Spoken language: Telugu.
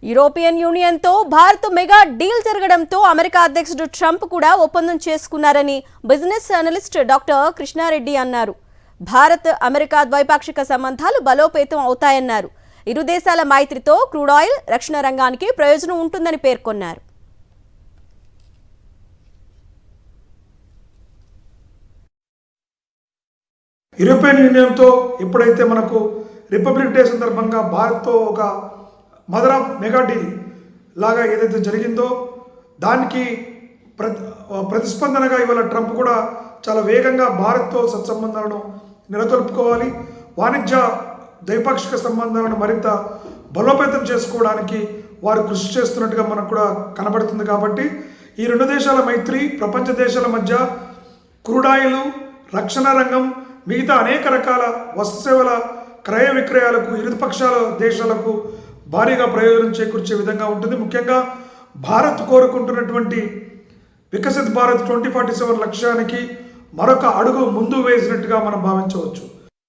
యూరోపియన్ యూనియన్తో భారత్ మెగా డీల్ జరగడంతో అమెరికా అధ్యక్షుడు ట్రంప్ కూడా ఒప్పందం చేసుకున్నారని బిజినెస్ అనలిస్ట్ డాక్టర్ కృష్ణారెడ్డి అన్నారు. భారత్ అమెరికా ద్వైపాక్షిక సంబంధాలు బలోపేతం అవుతాయన్నారు. ఇరు దేశాల మైత్రితో క్రూడ్ ఆయిల్, రక్షణ రంగానికి ప్రయోజనం ఉంటుందని పేర్కొన్నారు. యూరోపియన్ యూనియన్తో ఎప్పుడైతే మనకు రిపబ్లిక్ డే సందర్భంగా భారత్తో ఒక మదర్ ఆఫ్ మెగా డీల్ లాగా ఏదైతే జరిగిందో దానికి ప్రతిస్పందనగా ఇవాళ ట్రంప్ కూడా చాలా వేగంగా భారత్తో సత్సంబంధాలను నెలకొల్పుకోవాలి, వాణిజ్య ద్వైపాక్షిక సంబంధాలను మరింత బలోపేతం చేసుకోవడానికి వారు కృషి చేస్తున్నట్టుగా మనకు కూడా కనబడుతుంది. కాబట్టి ఈ రెండు దేశాల మైత్రి ప్రపంచ దేశాల మధ్య క్రూడ్ ఆయిల్, రక్షణ రంగం, మిగతా అనేక రకాల వస్తుసేవల క్రయ విక్రయాలకు ఇరు పక్షాల దేశాలకు భారీగా ప్రయోజనం చేకూర్చే విధంగా ఉంటుంది. ముఖ్యంగా భారత్ కోరుకుంటున్నటువంటి వికసిత్ భారత్ 2047 లక్ష్యానికి మరొక అడుగు ముందు వేసినట్టుగా మనం భావించవచ్చు.